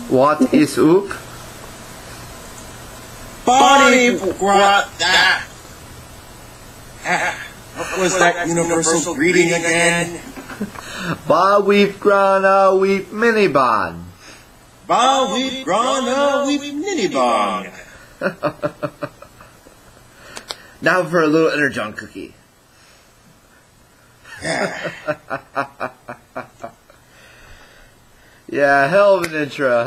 What is up? Body what that? What was that universal greeting again? Ba we've grown a weep mini bond. Ba we've grown a weep mini bong. Now for a little energon cookie. Yeah. Yeah, hell of an intro.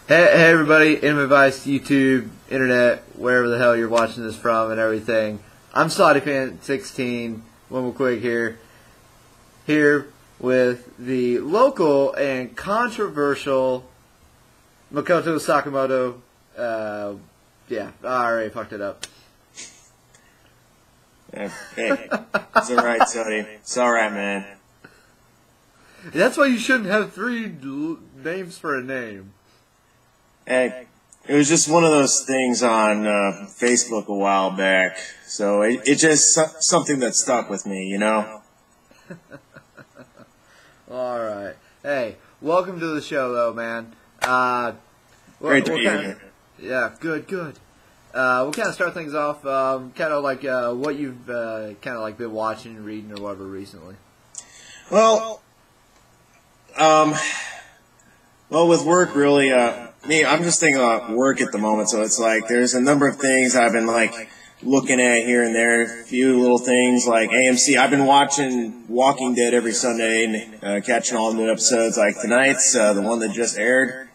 Hey everybody, Anime Vice, YouTube, Internet, wherever the hell you're watching this from and everything. I'm SlottyFan16, one more quick here with the local and controversial Makoto Sakamoto. Yeah, I already fucked it up. Hey, it's alright, Sonny. It's alright, man. That's why you shouldn't have three names for a name. Hey, it was just one of those things on Facebook a while back, so it's just something that stuck with me, you know? Alright. Hey, welcome to the show, though, man. Great to be here. Yeah, good. We'll kind of start things off, kind of like what you've kind of like been watching and reading or whatever recently. Well, with work, really, I'm just thinking about work at the moment, so it's like there's a number of things I've been like looking at here and there, a few little things like AMC. I've been watching Walking Dead every Sunday and catching all the new episodes. Like tonight's the one that just aired,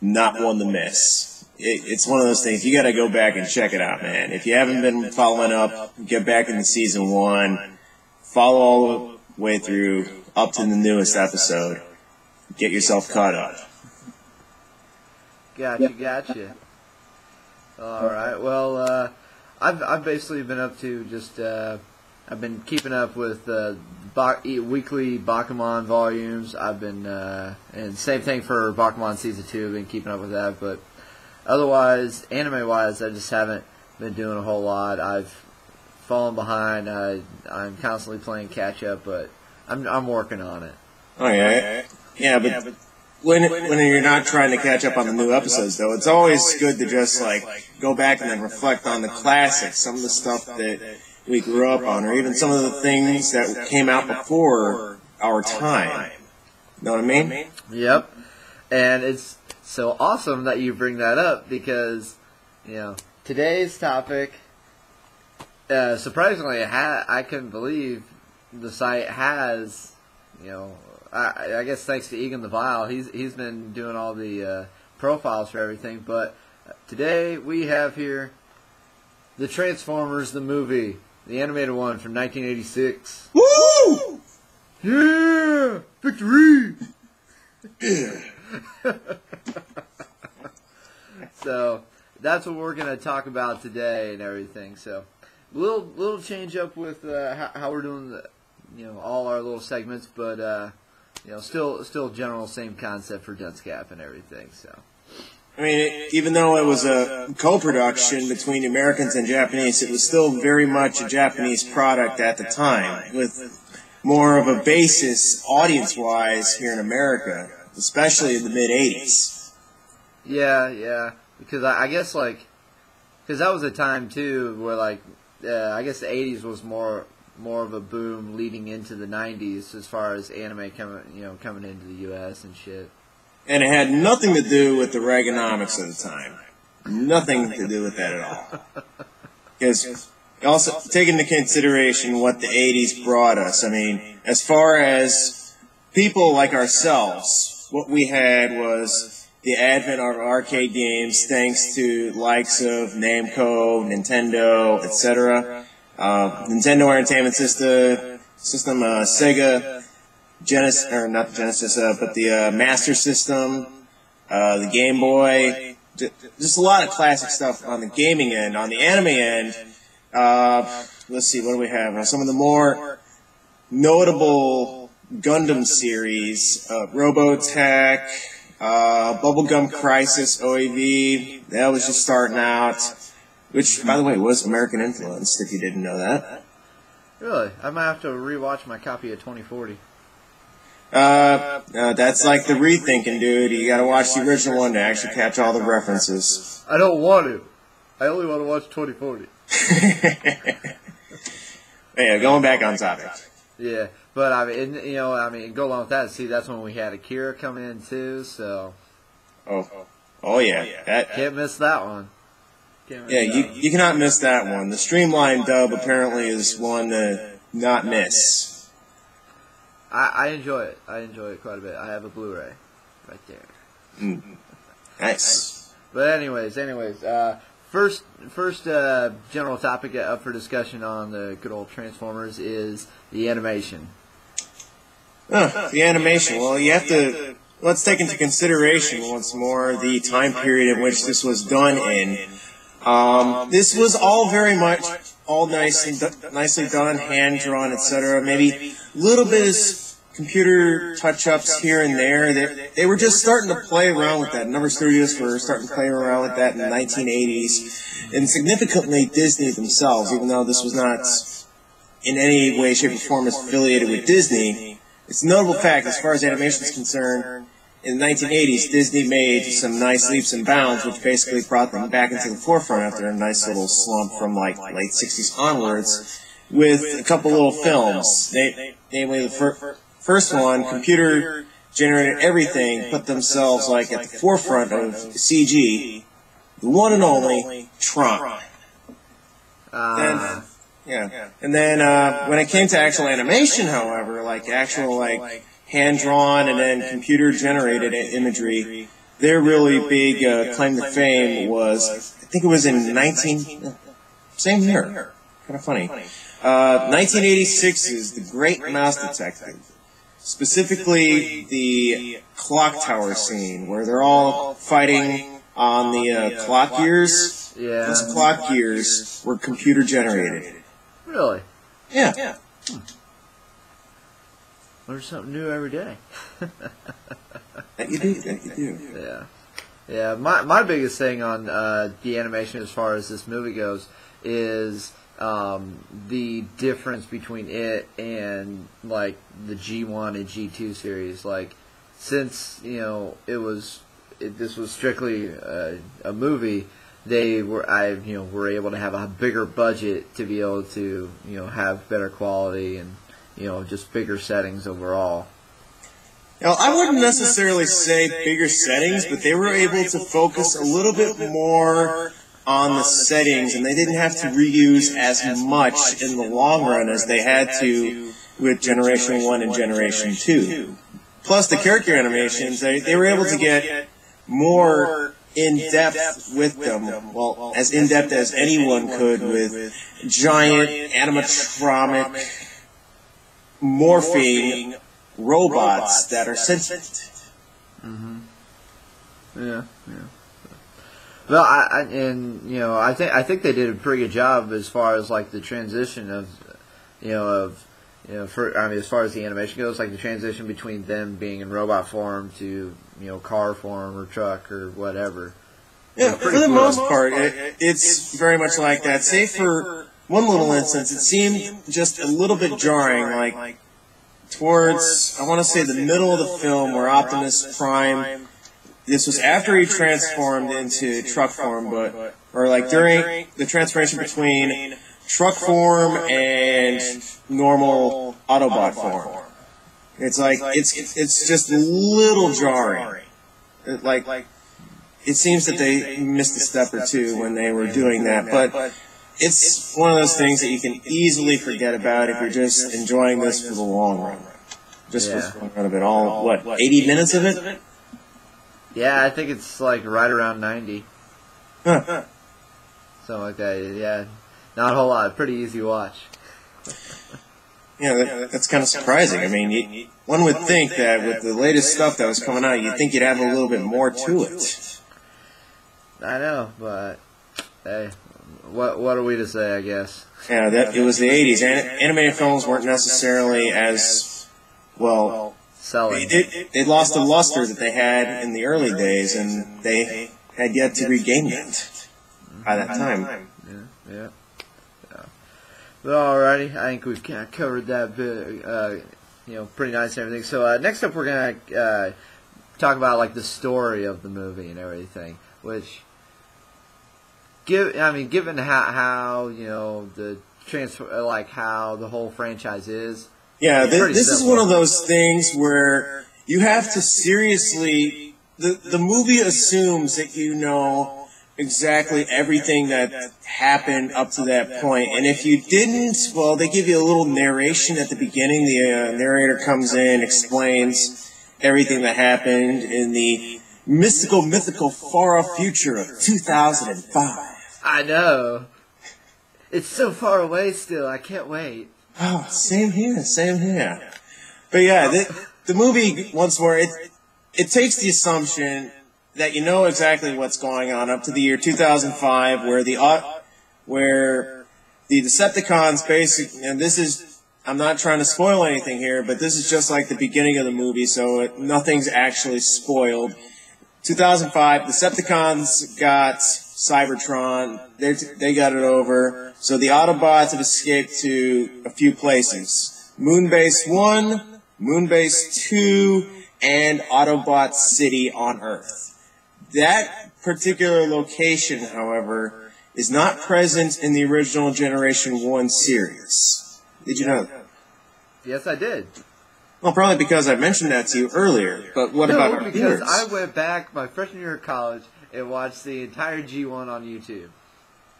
not one to miss. It's one of those things, you gotta go back and check it out, man. If you haven't been following up, get back into season 1, follow all the way through, up to the newest episode. Get yourself caught up. Gotcha. Alright, well, I've basically been up to just, I've been keeping up with weekly Bakuman volumes. I've been, and same thing for Bakuman Season 2, I've been keeping up with that, but otherwise, anime-wise, I just haven't been doing a whole lot. I've fallen behind. I'm constantly playing catch-up, but I'm working on it. Oh, yeah. Yeah, but when you're not trying to catch up on the new episodes, though, it's always good to just, like, go back and then reflect on the classics, some of the stuff that we grew up on, or even some of the things that came out before our time. Know what I mean? Yep. And it's so awesome that you bring that up because, you know, today's topic, surprisingly, I couldn't believe the site has, you know, I guess thanks to Egan the Vile, he's been doing all the profiles for everything. But today we have here the Transformers, the movie, the animated one from 1986. Woo! Yeah, victory! So that's what we're gonna talk about today and everything. So little change up with how we're doing all our little segments, but still general same concept for Dunce Cap and everything. So I mean, even though it was a co-production between Americans and Japanese, it was still very much a Japanese product at the time, with more of a basis audience-wise here in America, especially in the mid-'80s. Yeah, because I guess because that was a time too where I guess the 80s was more of a boom leading into the 90s as far as anime coming into the U.S. and shit. And it had nothing to do with the Reaganomics of the time. Nothing to do with that at all. Because also take into consideration what the 80s brought us. I mean, as far as people like ourselves, what we had was the advent of arcade games thanks to likes of Namco, Nintendo, etc. Nintendo Entertainment System, Sega, Genesis, or not the Genesis, but the Master System, the Game Boy, just a lot of classic stuff on the gaming end. On the anime end, let's see, what do we have? Some of the more notable Gundam series, Robotech, Bubblegum Crisis, OAV, that was just starting out, which, by the way, was American influenced, if you didn't know that. Really? I might have to rewatch my copy of 2040. That's like the rethinking, dude. You gotta watch the original one to actually catch all the references. I don't want to. I only want to watch 2040. Yeah, going back on topic. Yeah, but I mean, go along with that. See, that's when we had Akira come in too. So. Oh yeah. Can't miss that one. You cannot miss that one. The streamlined dub apparently is one to not miss. I enjoy it. I enjoy it quite a bit. I have a Blu-ray right there. Nice. But anyways, first general topic up for discussion on the good old Transformers is the animation. The animation. Well, you have to. Let's take into consideration once more the time period in which this was done in. This was all very much all nicely done, hand drawn, etc. Maybe a little bit of computer touch-ups here and there. They were just starting to play around with that. Number studios were starting to play around with that in the 1980s, and significantly Disney themselves, even though this was not in any way, shape, or form affiliated with Disney. It's a notable fact as far as animation is concerned. In the 1980s, Disney made some nice leaps and bounds, which basically brought them back into the forefront after a nice little slump from like late 60s onwards, with a couple little films. Namely, the first one, computer-generated everything, put themselves like at the forefront of CG, the one and only Tron. And then when it came to actual animation, however, like actual hand-drawn and then computer-generated imagery, their really big claim to fame was, I think it was in same year, kind of funny, 1986's The Great Mouse Detective, specifically the clock tower scene, where they're all fighting on the clock gears. Yeah. Those clock gears were computer-generated. Really? Yeah. Learn something new every day. That you do. Yeah. My biggest thing on the animation as far as this movie goes is the difference between it and like the G1 and G2 series. Like, since this was strictly a movie, they were able to have a bigger budget to be able to have better quality and just bigger settings overall. Now, I wouldn't necessarily say bigger settings, but they were able to focus a little bit more on the settings, and they didn't have to reuse as much in the long run as they had to with Generation 1 and Generation 2. Plus, the character animations, they were able to get more in-depth with them. Well, as in-depth as anyone could with giant animatronic morphing robots that are sentient. Yeah. Well, I think they did a pretty good job as far as like the transition of as far as the animation goes, like the transition between them being in robot form to car form or truck or whatever. Yeah, for the most part, it's very much like that. Save for one little instance, it seemed just a little bit jarring, like towards, I want to say, the middle of the film where Optimus Prime, this was after he transformed into truck form, or like during the transformation between truck form and normal Autobot form. It's like, it's just a little jarring. It seems that they missed a step or two when they were doing that, but it's one of those things that you can easily forget about if you're just enjoying this for the long run. Just for the long run of it all, 80 minutes of it? Yeah, I think it's like right around 90. Huh. Something like that, yeah. Not a whole lot, pretty easy to watch. Yeah, that's kind of surprising. I mean, one would think that with the latest stuff that was coming out, you'd think you'd have a little bit more to it. I know, but hey, what are we to say, I guess? Yeah, it was the 80s. Animated films weren't necessarily as, well, selling. They lost the luster that they had in the early days, and they had yet to regain that by that time. Yeah. Well, alrighty, I think we've kind of covered that bit, pretty nice and everything. So next up, we're gonna talk about like the story of the movie and everything, which given how the transfer, like how the whole franchise is. Yeah, this is one of those things where you have to seriously. The movie assumes that you know exactly everything that happened up to that point, and if you didn't, well, they give you a little narration at the beginning. The narrator comes in, explains everything that happened in the mythical, far-off future of 2005. I know. It's so far away still. I can't wait. Oh, same here. But yeah, the movie, once more, it takes the assumption that you know exactly what's going on up to the year 2005, where the Decepticons basically, and this is, I'm not trying to spoil anything here, but this is just like the beginning of the movie, so nothing's actually spoiled. 2005, Decepticons got Cybertron. They got it over. So the Autobots have escaped to a few places. Moonbase 1, Moonbase 2, and Autobot City on Earth. That particular location, however, is not present in the original Generation 1 series. Did you know that? Yes, I did. Well, probably because I mentioned that to you earlier. But what about our viewers? Because I went back my freshman year of college and watched the entire G1 on YouTube.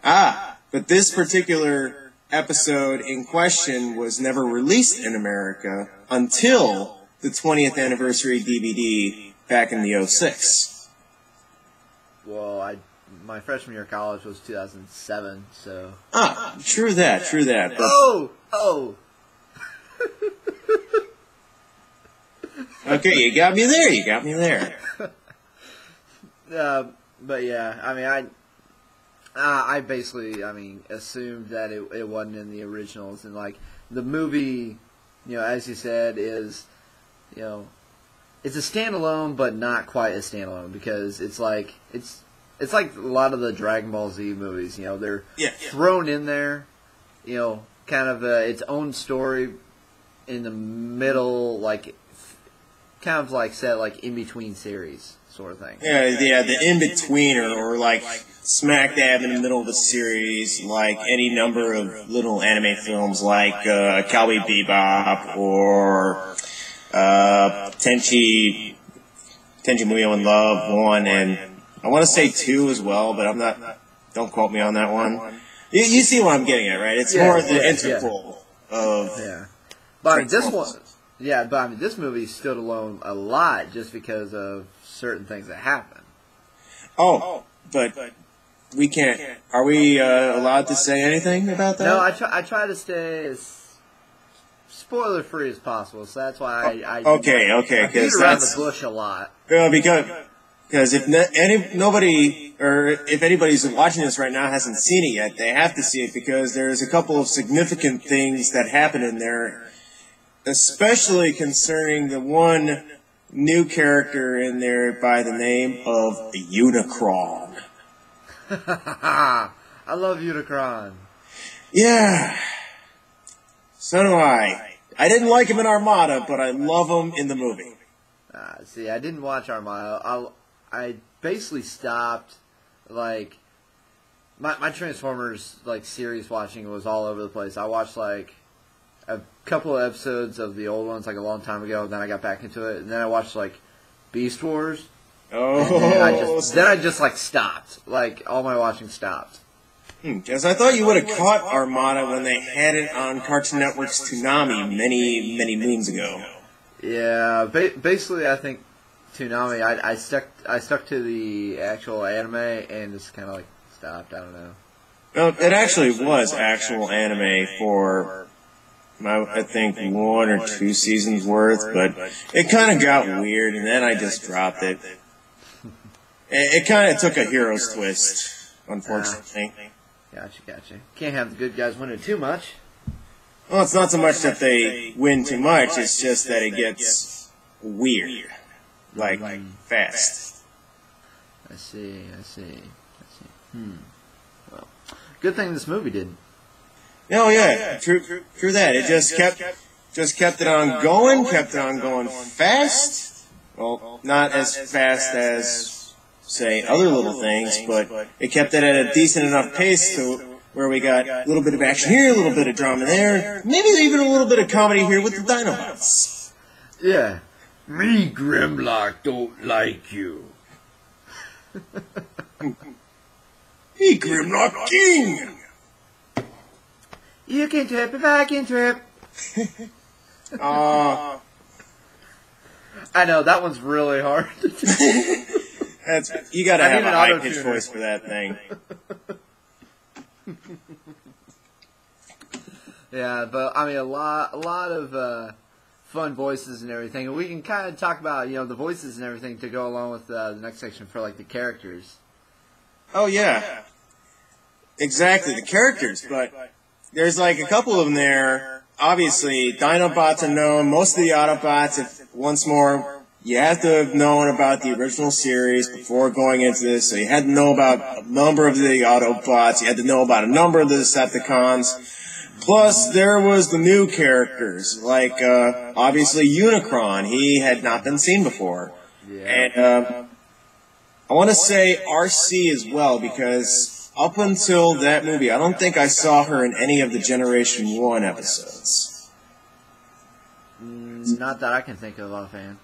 But this particular episode in question was never released in America until the 20th anniversary DVD back in the 06. Well, my freshman year of college was 2007, so... True that. But Oh! Okay, you got me there. But yeah, I basically, assumed that it wasn't in the originals, and like the movie, as you said, is, it's a standalone, but not quite a standalone, because it's like a lot of the Dragon Ball Z movies, they're thrown in there, kind of its own story in the middle, like kind of like set like in between series sort of thing. Yeah, the in betweener, or like smack dab in the middle of a series, like any number of little anime films, like Cowboy Bebop or Tenchi Muyo in Love 1, and I want to say 2 as well, but I'm not. Don't quote me on that one. You see what I'm getting at, right? It's more the integral of. Yeah, but this movie stood alone a lot just because of certain things that happen. Oh, but we can't. Are we allowed to say anything about that? No, I try to stay as spoiler free as possible. So that's why I okay, beat around the bush a lot. Because if anybody's watching this right now hasn't seen it yet, they have to see it, because there's a couple of significant things that happen in there. Especially concerning the one new character in there by the name of Unicron. I love Unicron. Yeah. So do I. I didn't like him in Armada, but I love him in the movie. See, I didn't watch Armada. I basically stopped, like, my Transformers, like, series watching was all over the place. I watched, like, a couple of episodes of the old ones, like, a long time ago, and then I got back into it, and then I watched, like, Beast Wars. Then I just like, stopped. Like, all my watching stopped. Because I thought you would have caught Armada when they had it on Cartoon Network's Toonami many, many moons ago. Yeah, basically, I think Toonami, I stuck to the actual anime and just kind of, like, stopped. I don't know. No, it actually was actual anime for, I think, 1 or 2 seasons worth, but it kind of got weird, and then I just dropped it. It kind of took a hero's twist, unfortunately. Gotcha. Can't have the good guys winning too much. Well, it's not so much that they win too much, it's just that it gets weird. Like, fast. I see. Well, good thing this movie didn't. Oh, yeah, true that. It just kept just kept it on going fast. Well, not as fast as, say, other little things, but it kept it at a decent enough pace to where we got a little bit of action here, a little bit of drama there, maybe even a little bit of comedy here with the Dinobots. Yeah. Me, Grimlock, don't like you. Me, Grimlock King! You can trip if I can trip. I know, that one's really hard. You gotta have a high-pitched voice for that thing. Yeah, but I mean, a lot of fun voices and everything, and we can kind of talk about the voices and everything to go along with the next section for like the characters. Oh yeah, exactly, the characters. But there's like a couple of them there. Obviously, Dinobots are known. Most of the Autobots, once more, you have to have known about the original series before going into this. So you had to know about a number of the Autobots. You had to know about a number of the Decepticons. Plus, there was the new characters, like, obviously, Unicron. He had not been seen before. Yeah. And, I want to say RC as well, because up until that movie, I don't think I saw her in any of the Generation 1 episodes. Not that I can think of offhand.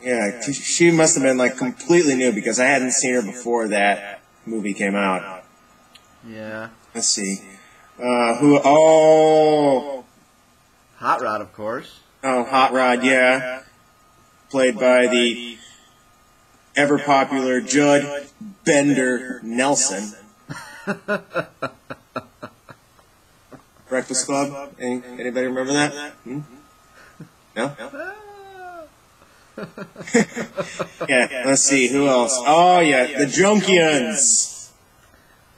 Yeah, she must have been, like, completely new, because I hadn't seen her before that movie came out. Yeah. Let's see. Oh, Hot Rod, of course. Oh, Hot Rod, yeah. Played by the ever-popular Judd Bender Nelson. Breakfast Club? Anybody remember that? Hmm? No? Yeah, let's see, who else? Oh, yeah, the Junkians.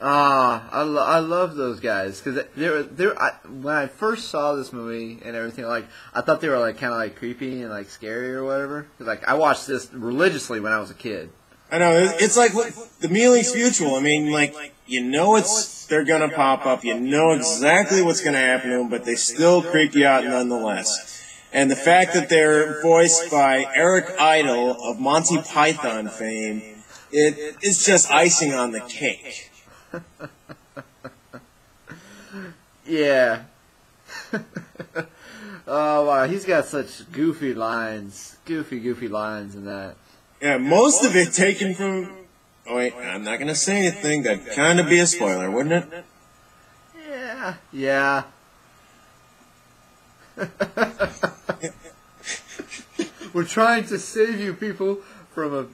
I love those guys because when I first saw this movie and everything, like I thought they were like kind of like creepy and like scary or whatever. Cause like I watched this religiously when I was a kid. I know it's like the Mealy's Mutual. I mean, like they're gonna pop up. You know exactly what's gonna happen to them, but they still creep you out nonetheless. And the fact that they're voiced by Eric Idle of Monty Python fame, it's just icing on the cake. Yeah. Oh wow, he's got such goofy lines, goofy lines in that. Yeah, most of it taken from. Oh wait, I'm not gonna say anything. That'd kind of be a spoiler, wouldn't it? Yeah. We're trying to save you people from a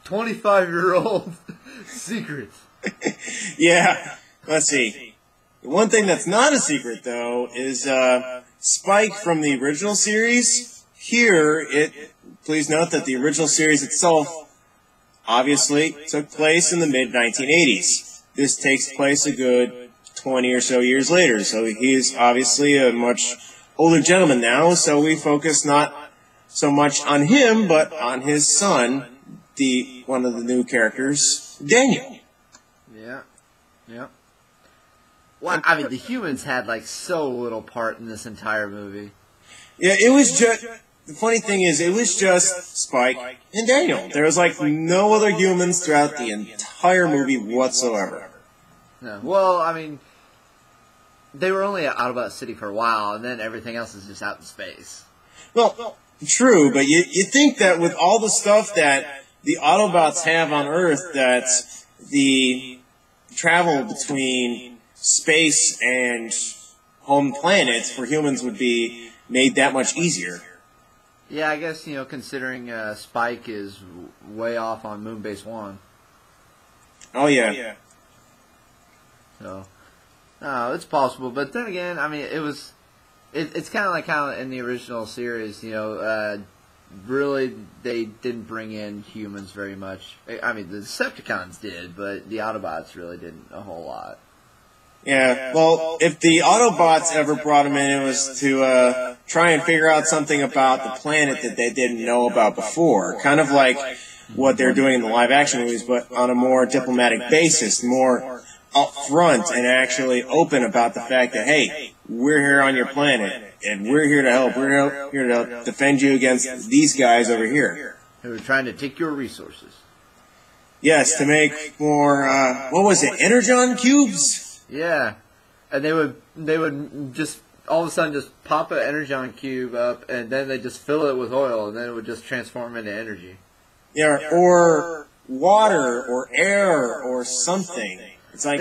25-year-old secret. Yeah, let's see. The one thing that's not a secret, though, is Spike from the original series. Here, please note that the original series itself obviously took place in the mid-1980s. This takes place a good 20 or so years later, so he's obviously a much older gentleman now, so we focus not so much on him, but on his son, one of the new characters, Daniel. Yeah. Well, I mean, the humans had like so little part in this entire movie. Yeah, it was just. The funny thing is, it was just Spike and Daniel. There was like no other humans throughout the entire movie whatsoever. No. Well, I mean, they were only at Autobot City for a while, and then everything else is just out in space. Well, true, but you think that with all the stuff that the Autobots have on Earth, that the travel between space and home planets for humans would be made that much easier. Yeah, I guess, considering Spike is way off on Moonbase 1. Oh, yeah. So, no, it's possible. But then again, I mean, it's kind of like how in the original series, really they didn't bring in humans very much. I mean, the Decepticons did, but the Autobots really didn't a whole lot. Yeah, well, if the Autobots ever brought them in, it was to try and figure out something about the planet that they didn't know about before. Kind of like what they're doing in the live-action movies, but on a more diplomatic basis, more upfront and actually open about the fact that, hey, we're here on your planet, and we're here to help. We're here to defend you against these guys over here. Who are trying to take your resources. Yes, to make more, what was it, Energon cubes? Yeah. And they would just, all of a sudden, just pop an Energon cube up, and then they just fill it with oil, and then it would just transform into energy. Yeah, or water, or air, or something. It's like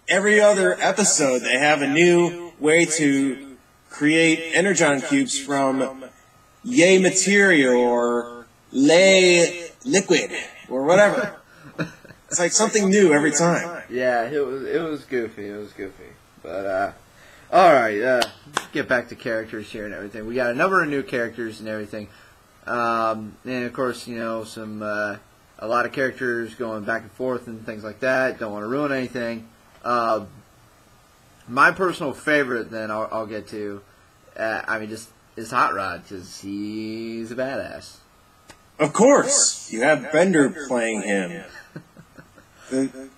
every other episode, they have a new way to create Energon cubes from yay material, or lay liquid, or whatever. It's like something new every time. Yeah, it was goofy. It was goofy. But all right, let's get back to characters here and everything. We got a number of new characters and everything, and of course, some a lot of characters going back and forth and things like that. Don't want to ruin anything. My personal favorite, then I'll get to. Is Hot Rod, because he's a badass. Of course, you have Bender playing him. The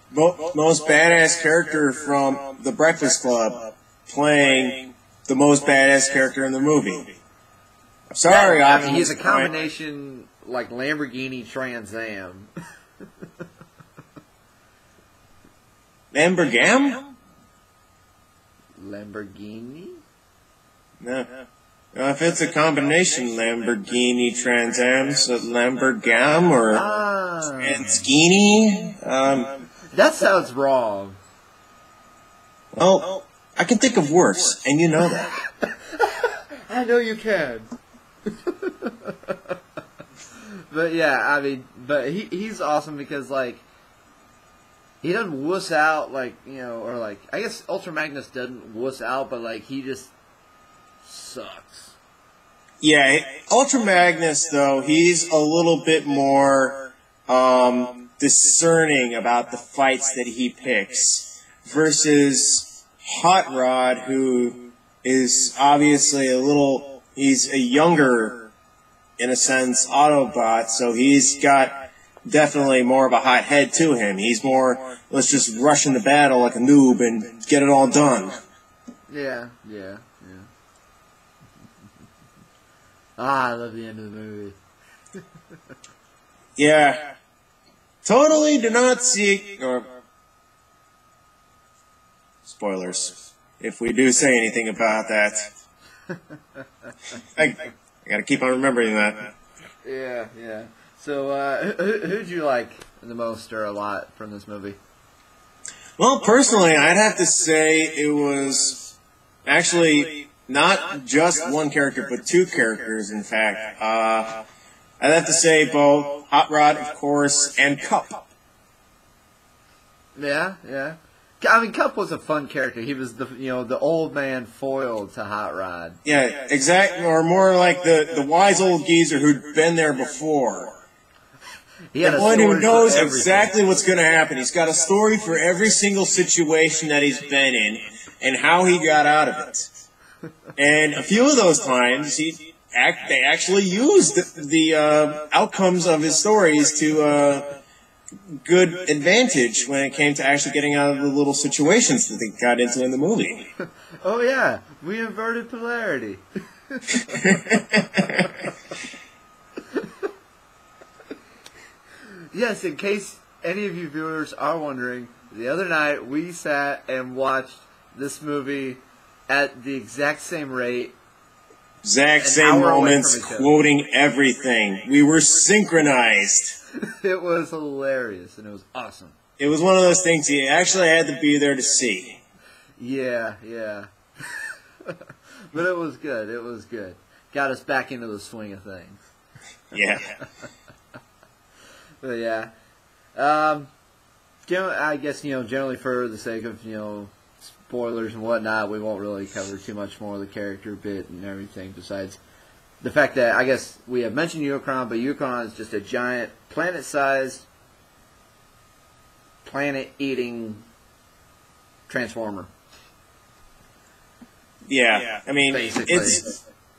most badass character from The Breakfast Club playing the most badass character in the movie. I'm sorry, he's a combination like Lamborghini Trans Am. Lamborghini? Lamborghini? No. If it's a combination, Lamborghini Trans Am, so Lamborgham or Transgini. That sounds wrong. Well, I can think of worse, and you know that. I know you can. But yeah, but he's awesome because he doesn't wuss out I guess Ultra Magnus doesn't wuss out, but he just sucks. Yeah, Ultra Magnus though, he's a little bit more discerning about the fights that he picks versus Hot Rod, who is obviously he's a younger, in a sense, Autobot, so he's got definitely more of a hot head to him. He's more, let's just rush into battle like a noob and get it all done. Yeah. I love the end of the movie. Yeah. Totally do not seek, or spoilers, if we do say anything about that. I gotta keep on remembering that. Yeah. So, who'd you like the most or a lot from this movie? Well, personally, I'd have to say it was actually not just one character, but two characters, in fact. I'd have to say both Hot Rod, of course, and Cup. Yeah. Cup was a fun character. He was the old man foil to Hot Rod. Yeah, exactly, or more like the wise old geezer who'd been there before. He had the one who knows exactly what's going to happen. He's got a story for every single situation that he's been in and how he got out of it. And a few of those times, they actually used the outcomes of his stories to good advantage when it came to actually getting out of the little situations that they got into in the movie. Oh yeah, we inverted polarity. Yes, in case any of you viewers are wondering, the other night we sat and watched this movie at the exact same rate. Exact same moments, quoting everything. We were synchronized. It was hilarious, and it was awesome. It was one of those things you actually had to be there to see. Yeah. But it was good. Got us back into the swing of things. Yeah. But yeah. I guess, generally for the sake of, spoilers and whatnot, we won't really cover too much more of the character bit and everything besides the fact that, I guess, we have mentioned Unicron, but Unicron is just a giant, planet-sized, planet-eating transformer. Yeah. I mean, basically.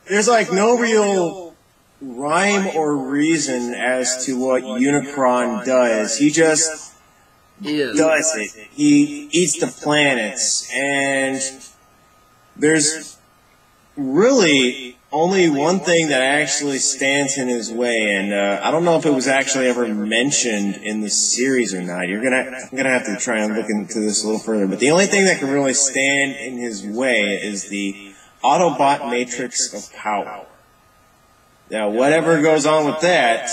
There's no real rhyme or reason as to what Unicron does. He just does it. He eats the planets, and there's really only one thing that actually stands in his way, and I don't know if it was actually ever mentioned in the series or not. I'm gonna have to try and look into this a little further. But the only thing that can really stand in his way is the Autobot Matrix of Power. Now, whatever goes on with that,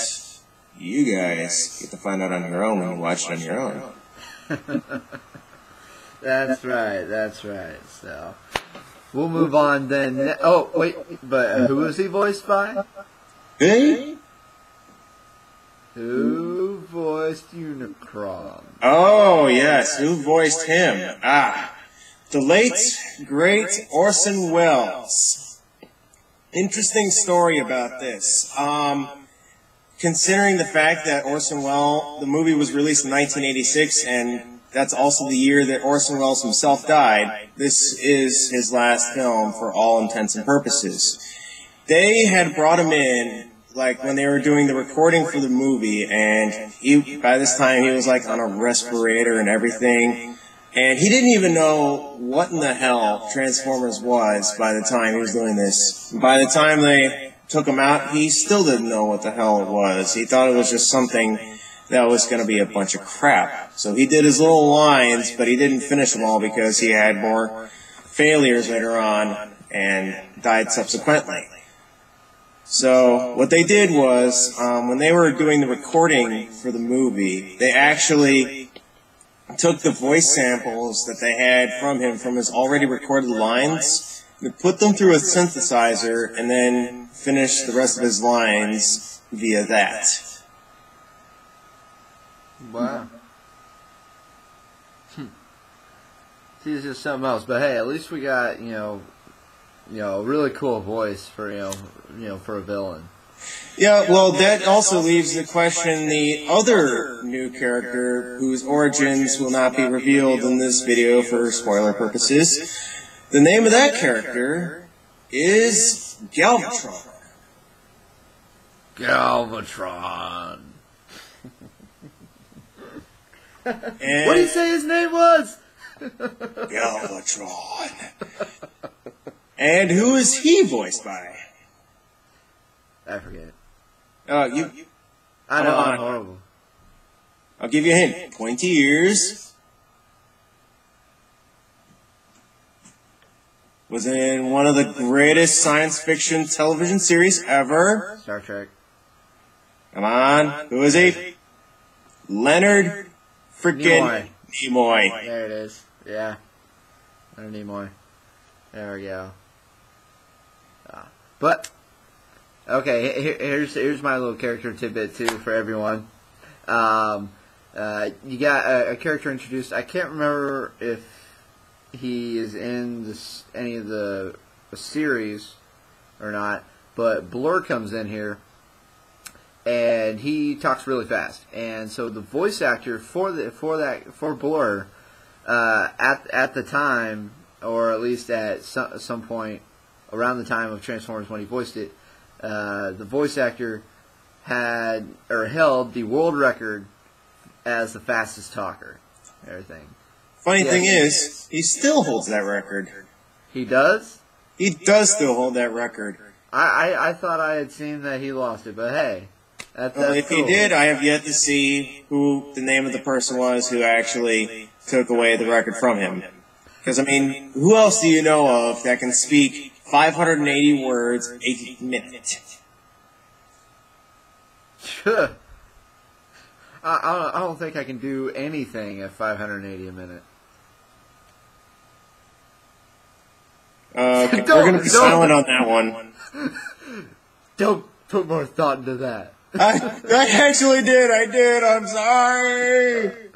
you guys get to find out on your own when you watch it on your own. That's right. So, we'll move on then. Oh, wait, but who was he voiced by? Hey? Who voiced Unicron? Oh, yes, who voiced him? The late, great Orson Welles. Interesting story about this. Considering the fact that Orson Welles, the movie was released in 1986, and that's also the year that Orson Welles himself died, this is his last film for all intents and purposes. They had brought him in, like, when they were doing the recording for the movie, and by this time he was, like, on a respirator and everything. And he didn't even know what in the hell Transformers was by the time he was doing this. By the time they took him out, he still didn't know what the hell it was. He thought it was just something that was going to be a bunch of crap. So he did his little lines, but he didn't finish them all because he had more failures later on and died subsequently. So what they did was, when they were doing the recording for the movie, they actually took the voice samples that they had from him, from his already recorded lines, and put them through a synthesizer, and then finished the rest of his lines via that. Wow. See, it's just something else. But hey, at least we got, a really cool voice for, for a villain. Yeah, well, that also leaves the question, the other new character whose origins will not be revealed in this video for spoiler purposes. The name of that character is Galvatron. Galvatron. What did he say his name was? Galvatron. And who is he voiced by? I forget. I know, I'm horrible. I'll give you a hint. Pointy ears. Was in one of the greatest science fiction television series ever. Star Trek. Come on. Who is he? Leonard freaking Nimoy. There it is. Yeah. Leonard Nimoy. There we go. But... okay, here's my little character tidbit too for everyone. You got a character introduced. I can't remember if he is in any of the series or not, but Blur comes in here and he talks really fast. And so the voice actor for Blur at the time, or at least at some point around the time of Transformers when he voiced it. The voice actor held the world record as the fastest talker. Everything. Funny thing is, he still holds that record. He does? He does still hold that record. I thought I had seen that he lost it, but hey. That's if cool. he did, I have yet to see who the name of the person was who actually took away the record from him. Because, I mean, who else do you know of that can speak 580 words a minute? Sure. I don't think I can do anything at 580 a minute. We're going to be silent on that one. Don't put more thought into that. I actually did. I did. I'm sorry.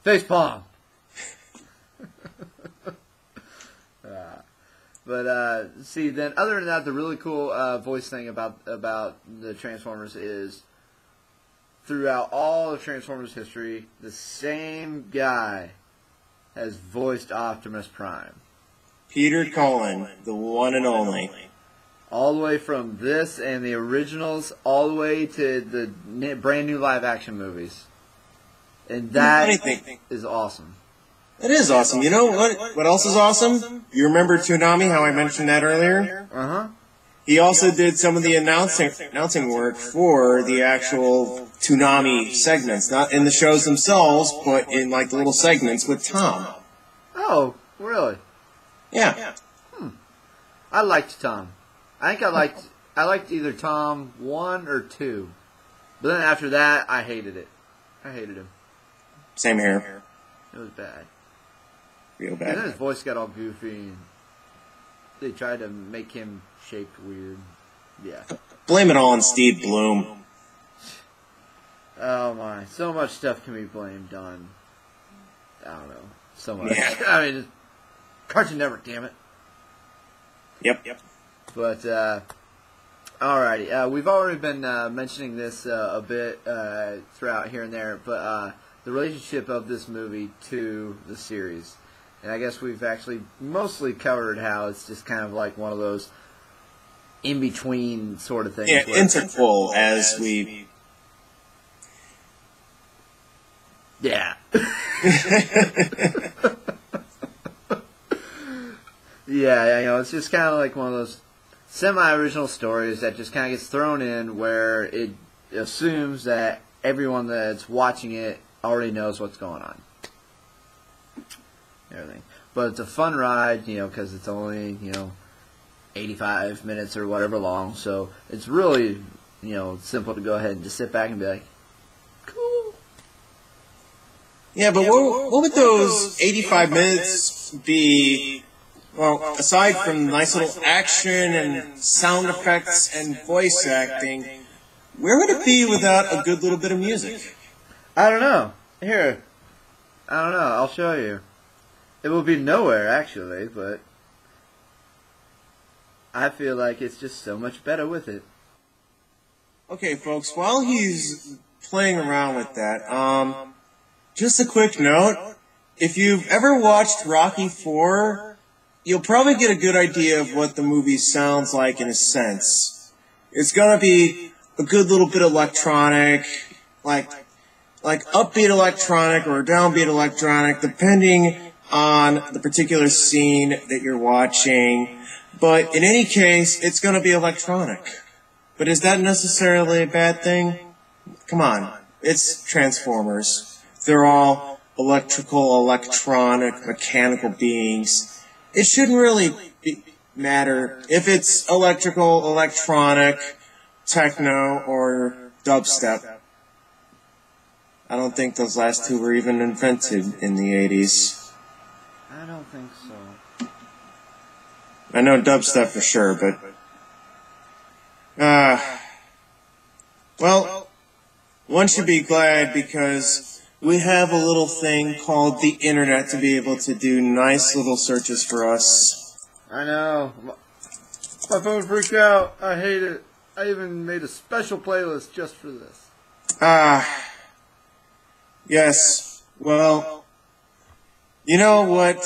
Facepalm. But see, then other than that, the really cool voice thing about the Transformers is throughout all of Transformers history, the same guy has voiced Optimus Prime. Peter Cullen, the one and only. All the way from this and the originals, all the way to the brand new live action movies. And that is awesome. That is awesome. You know what else is awesome? You remember Toonami, how I mentioned that earlier? Uh-huh. He also did some of the announcing work for the actual Toonami segments, not in the shows themselves, but in like the little segments with Tom. Oh, really? Yeah. I liked Tom. I think I liked either Tom 1 or 2. But then after that, I hated it. I hated him. Same here. It was bad. Real bad. And then his voice got all goofy, and they tried to make him shaped weird. Yeah. Blame it all on Steve Bloom. Oh my. So much stuff can be blamed on. I don't know. So much. Yeah. I mean, Cartoon Network, damn it. Yep. But, alrighty. We've already been mentioning this a bit throughout here and there, but the relationship of this movie to the series. And I guess we've actually mostly covered how it's just kind of like one of those in-between sort of things. Yeah, interquel as we... Yeah. Yeah, you know, it's just kind of like one of those semi-original stories that just kind of gets thrown in where it assumes that everyone that's watching it already knows what's going on. Everything. But it's a fun ride, you know, because it's only, 85 minutes or whatever long. So it's really, simple to go ahead and just sit back and be like, cool. Yeah, but what would those 85 minutes be? Well, aside from nice little action and sound effects and voice acting, where would it be without a good little bit of music? I don't know. Here. I don't know. I'll show you. It will be nowhere, actually, but I feel like it's just so much better with it. Okay, folks, while he's playing around with that, just a quick note. If you've ever watched Rocky IV, you'll probably get a good idea of what the movie sounds like in a sense. It's gonna be a good little bit electronic, like upbeat electronic or downbeat electronic, depending on the particular scene that you're watching. But in any case, it's gonna be electronic. But is that necessarily a bad thing? Come on. It's Transformers. They're all electrical, electronic, mechanical beings. It shouldn't really matter if it's electrical, electronic, techno, or dubstep. I don't think those last two were even invented in the 80s. I don't think so. I know dubstep for sure, but... well, one should be glad because we have a little thing called the internet to be able to do nice little searches for us. I know. My phone freaked out. I hate it. I even made a special playlist just for this. Yes. Well, you know what?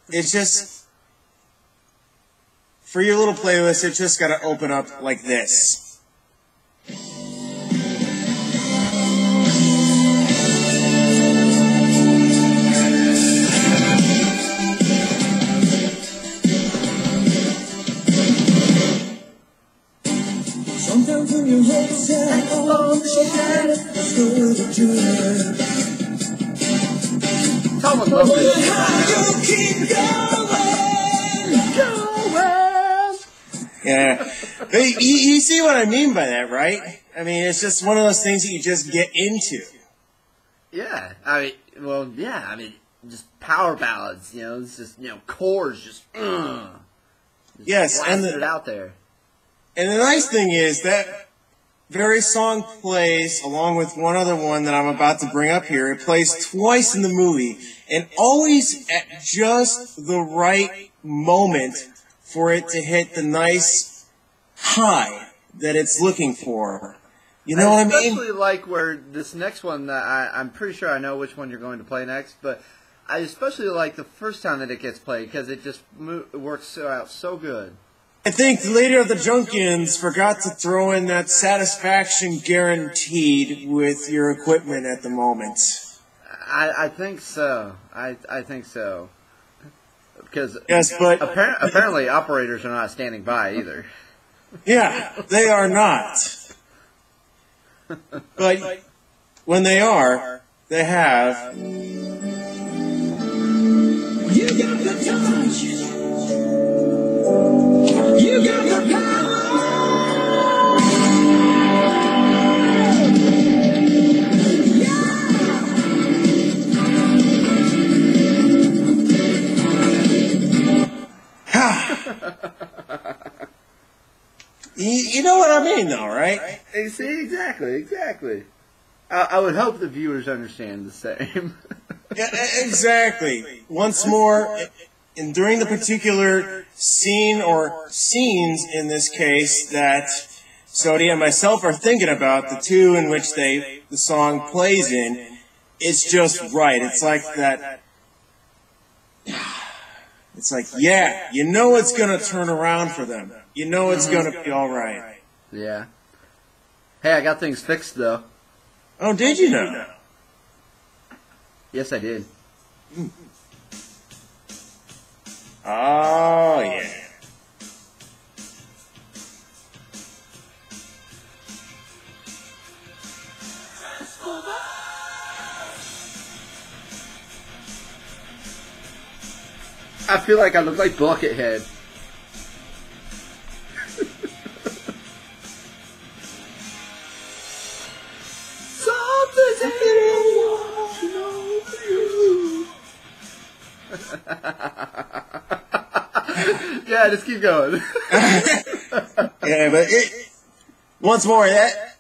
It's just... For your little playlist, it's just gotta open up like this. Sometimes when your head's set on the head, let's go with a journey. Someone loves it. How you keep going. Yeah. But you see what I mean by that, right? I mean, it's just one of those things that you just get into. Yeah. I mean, just power ballads, it's just, chords just Yes, and blasted it out there. And the nice thing is that very song plays along with one other one that I'm about to bring up here. It plays twice in the movie and always at just the right moment for it to hit the nice high that it's looking for. You know what I mean? Especially like where this next one, I'm pretty sure I know which one you're going to play next, but I especially like the first time that it gets played because it just works out so good. I think the leader of the Junkians forgot to throw in that satisfaction guaranteed with your equipment at the moment. I think so. I think so. Because Yes, but apparently operators are not standing by either. yeah, they are not. But when they are, they have. You got the touch. You got the power. You know what I mean, though, right? You see, exactly. I would hope the viewers understand the same. Yeah, exactly. Once more, and during the particular scene or scenes in this case that Sodi and myself are thinking about, the two in which the song plays in, it's just right. It's like that. It's like, yeah, you know it's going to turn around for them. You know it's going to be all right. Yeah. Hey, I got things fixed, though. Oh, did you know? Yes, I did. Oh, yeah. I feel like I look like Buckethead. Something's washing over you. Yeah, just keep going. Yeah, but once more, that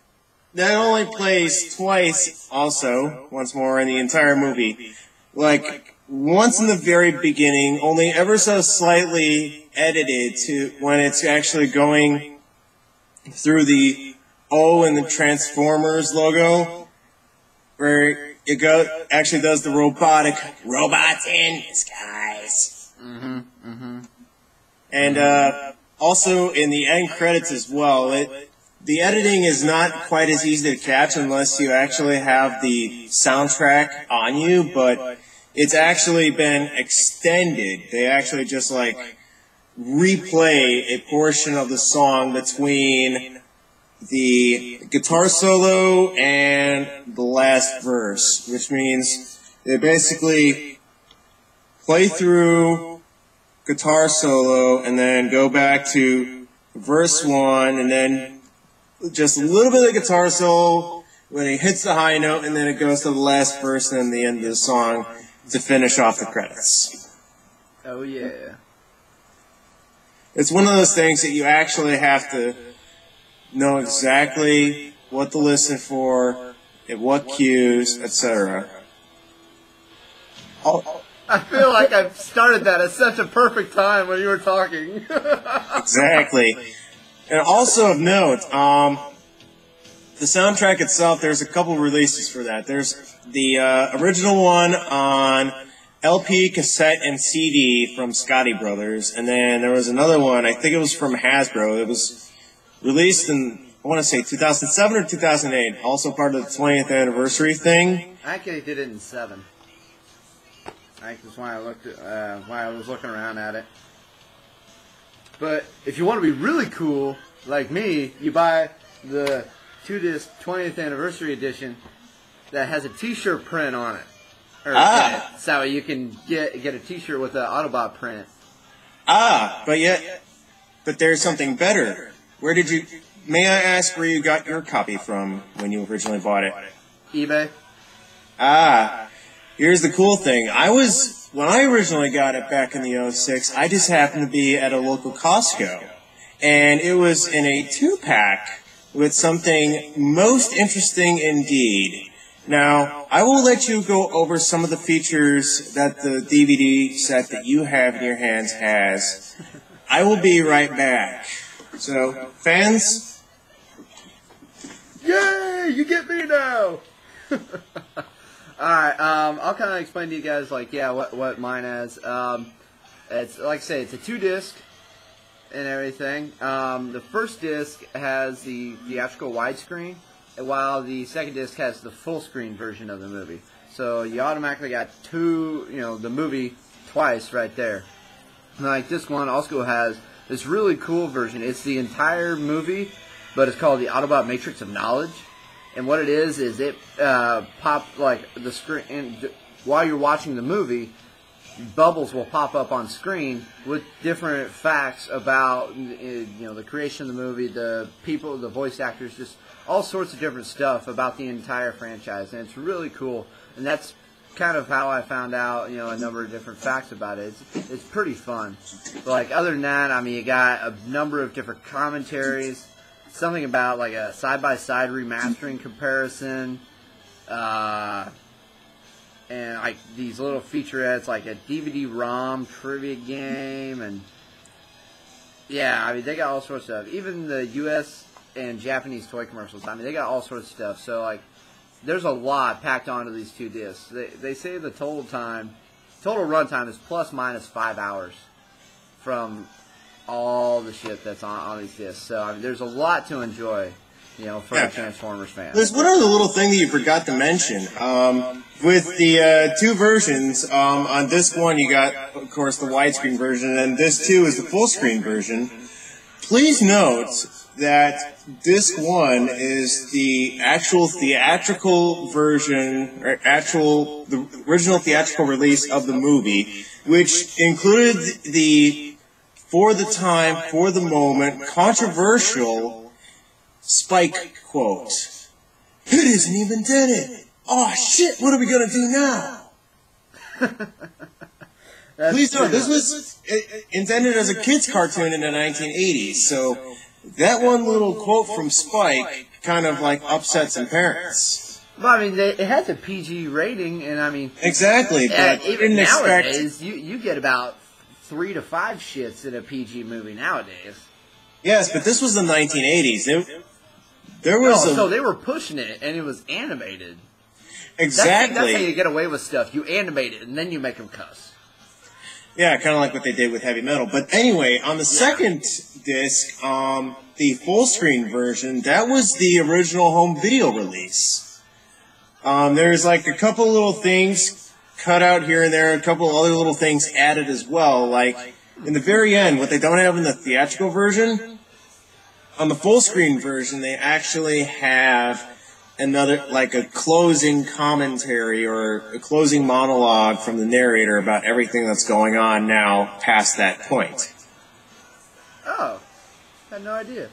only plays twice also, once more in the entire movie. Like, once in the very beginning, only ever so slightly edited to when it's actually going through the O in the Transformers logo, where it actually does the robots in disguise. And also in the end credits as well. The editing is not quite as easy to catch unless you actually have the soundtrack on you, but it's actually been extended. They actually just like replay a portion of the song between the guitar solo and the last verse, which means they basically play through guitar solo and then go back to verse 1 and then just a little bit of guitar solo when it hits the high note, and then it goes to the last verse and then the end of the song to finish off the credits. Oh, yeah. It's one of those things that you actually have to know exactly what to listen for, at what cues, etc. I feel like I've started that at such a perfect time when you were talking. Exactly. And also of note, the soundtrack itself, there's a couple releases for that. There's the original one on LP, cassette, and CD from Scotti Brothers, and then there was another one, I think it was from Hasbro. It was released in, I want to say 2007 or 2008, also part of the 20th anniversary thing. I actually did it in 7. That's why I looked at, why I was looking around at it. But if you want to be really cool, like me, you buy the 2-disc 20th anniversary edition that has a T-shirt print on it. So you can get a T-shirt with an Autobot print. But there's something better. Where did you? May I ask where you got your copy from when you originally bought it? eBay. Here's the cool thing. When I originally got it back in the 06, I just happened to be at a local Costco. And it was in a 2-pack with something most interesting indeed. Now, I will let you go over some of the features that the DVD set that you have in your hands has. I will be right back. So, fans? Yay! You get me now! Alright, I'll kind of explain to you guys, like, what mine has. It's, like I say, it's a 2-disc and everything. The first disc has the theatrical widescreen, while the second disc has the full screen version of the movie. So you automatically got two, the movie twice right there. And like this one also has this really cool version. It's the entire movie, but it's called the Autobot Matrix of Knowledge. And what it is it pop like the screen, and while you're watching the movie, bubbles will pop up on screen with different facts about the creation of the movie, the people, the voice actors, just all sorts of different stuff about the entire franchise, and it's really cool. And that's kind of how I found out a number of different facts about it. It's pretty fun. But like other than that, I mean, you got a number of different commentaries, something about like a side-by-side remastering comparison, and like these little featurettes, like a DVD-ROM trivia game, and yeah, I mean they got all sorts of stuff. Even the U.S. and Japanese toy commercials. I mean they got all sorts of stuff. So like, there's a lot packed onto these 2 discs. They say the total runtime is plus minus 5 hours from all the shit that's on these discs. So I mean, there's a lot to enjoy, for a Transformers fan. There's one other little thing that you forgot to mention. With the 2 versions, on disc 1 you got, of course, the widescreen version, and disc 2 is the full screen version. Please note that disc 1 is the actual theatrical version, or the original theatrical release of the movie, which included the, for the moment, controversial Spike quote. It isn't even dented. Oh shit, what are we gonna do now? Please note, this was intended as a kid's cartoon in the 1980s, so that one little quote from Spike kind of like upset some parents. Well, I mean, it has a PG rating, and I mean... Exactly, but even nowadays, you get about 3 to 5 shits in a PG movie nowadays. Yes, but this was the 1980s. So they were pushing it, and it was animated. Exactly. That's how you get away with stuff. You animate it, and then you make them cuss. Yeah, kind of like what they did with heavy metal. But anyway, on the second disc, the full screen version, that was the original home video release. There's like a couple little things cut out here and there, a couple other little things added as well. Like in the very end, what they don't have in the theatrical version, on the full screen version, they actually have another, like a closing commentary or a closing monologue from the narrator about everything that's going on now past that point. Oh, I had no idea.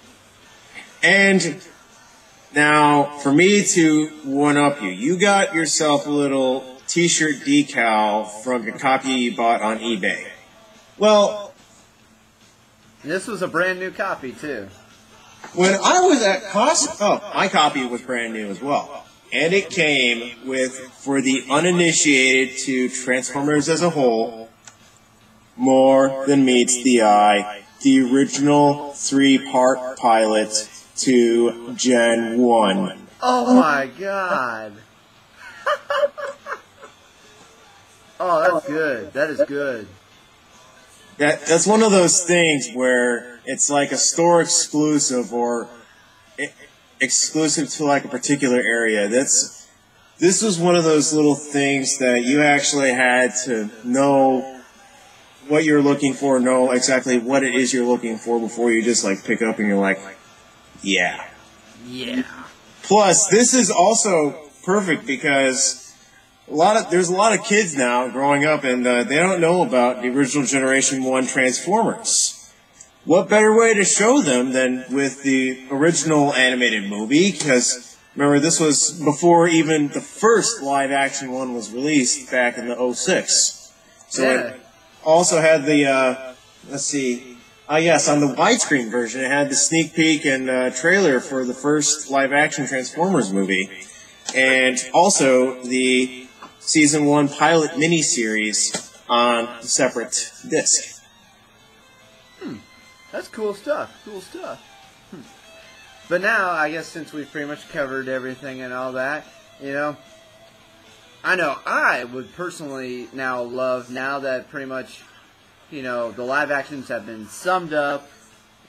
And now, for me to one-up you, you got yourself a little t-shirt decal from a copy you bought on eBay. Well, this was a brand new copy, too. When I was at Costco, my copy was brand new as well. And it came with, for the uninitiated to Transformers as a whole, more than meets the eye, the original 3-part pilot to Gen 1. Oh my god. Oh, that's good. That is good. That's one of those things where it's like a store exclusive or exclusive to like a particular area. This was one of those little things that you actually had to know what you're looking for, know exactly what it is you're looking for before you just like pick up and you're like, yeah. Yeah. Plus, this is also perfect because there's a lot of kids now growing up and they don't know about the original Generation 1 Transformers. What better way to show them than with the original animated movie? Because remember, this was before even the first live-action one was released back in the 06. So it also had the, let's see, yes, on the widescreen version, it had the sneak peek and trailer for the first live-action Transformers movie. And also the Season 1 pilot miniseries on a separate disc. That's cool stuff. Cool stuff. But now, I guess since we've pretty much covered everything and all that, I know I would personally now love, now that pretty much, the live actions have been summed up,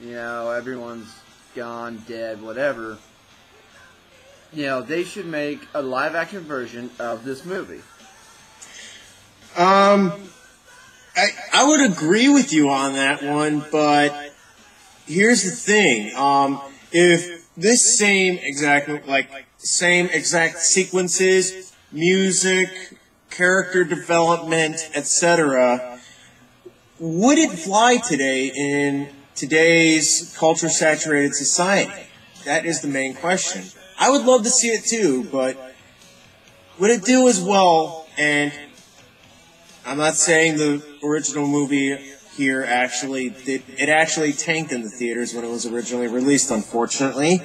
everyone's gone, dead, whatever. they should make a live-action version of this movie. I would agree with you on that one, but here's the thing. If this same exact sequences, music, character development, etc., would it fly today in today's culture-saturated society? That is the main question. I would love to see it too, but would it do as well? And I'm not saying the original movie here actually did. It actually tanked in the theaters when it was originally released, unfortunately.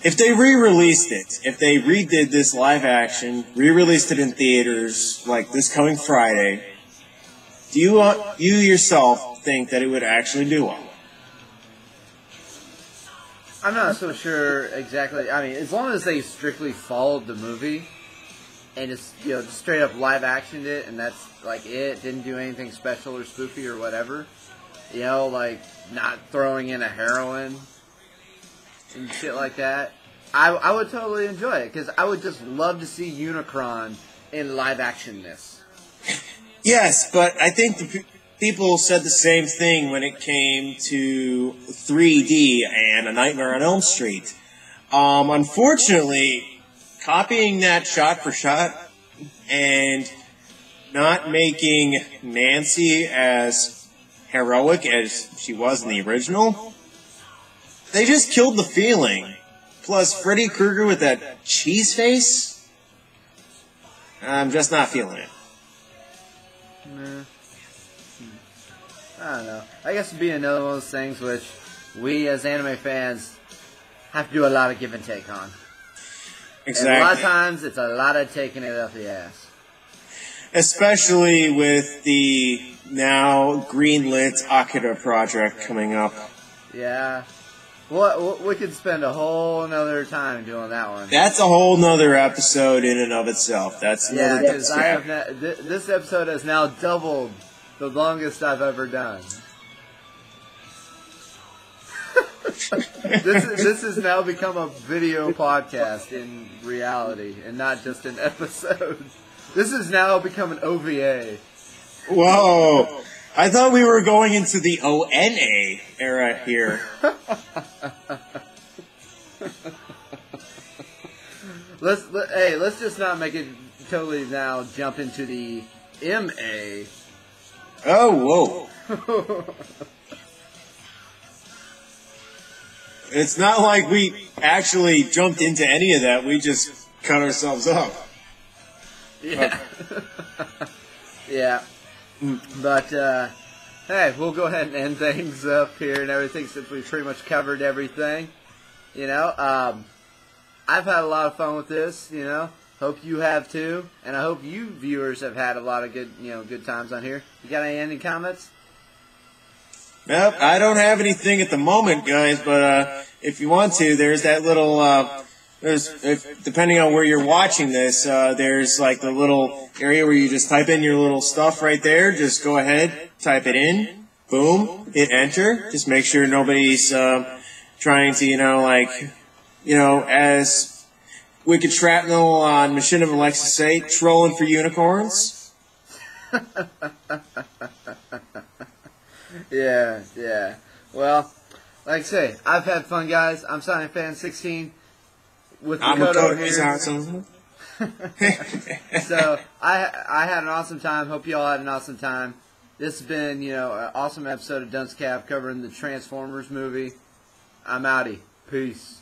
If they re-released it, if they redid this live action, re-released it in theaters like this coming Friday, do you yourself think that it would actually do well? I'm not so sure exactly. I mean, as long as they strictly followed the movie and just just straight up live actioned it, and that's like it, didn't do anything special or spooky or whatever. Like not throwing in a heroine and shit like that. I would totally enjoy it because I would just love to see Unicron in live actionness. Yes, but I think the people said the same thing when it came to 3D and A Nightmare on Elm Street. Unfortunately, copying that shot for shot and not making Nancy as heroic as she was in the original, they just killed the feeling. Plus, Freddy Krueger with that cheese face, I'm just not feeling it. I don't know. I guess it'd be another one of those things which we as anime fans have to do a lot of give and take on. Exactly. And a lot of times it's a lot of taking it up the ass. Especially with the now greenlit Akira project coming up. Yeah. Well, we could spend a whole another time doing that one. That's a whole nother episode in and of itself. That's another because this episode has now doubled the longest I've ever done. This has now become a video podcast in reality, and not just an episode. This has now become an OVA. Whoa! I thought we were going into the ONA era here. Let's just not make it totally now jump into the MA. Oh, whoa. It's not like we actually jumped into any of that. We just cut ourselves up. Yeah. Yeah. But, hey, we'll go ahead and end things up here and everything since we've pretty much covered everything. I've had a lot of fun with this, Hope you have too. And I hope you viewers have had a lot of good times on here. You got any ending comments? Nope, I don't have anything at the moment, guys, but if you want to, there's that little, depending on where you're watching this, there's like the little area where you just type in your little stuff right there. Just go ahead, type it in, boom, hit enter. Just make sure nobody's trying to, as Wicked Shrapnel on Machinima likes to say, trolling for unicorns. Yeah. Well, like I say, I've had fun, guys. I'm Sonic Fan 16 with Makoto here. So I had an awesome time. Hope you all had an awesome time. This has been, an awesome episode of Dunce Cap covering the Transformers movie. I'm outie. Peace.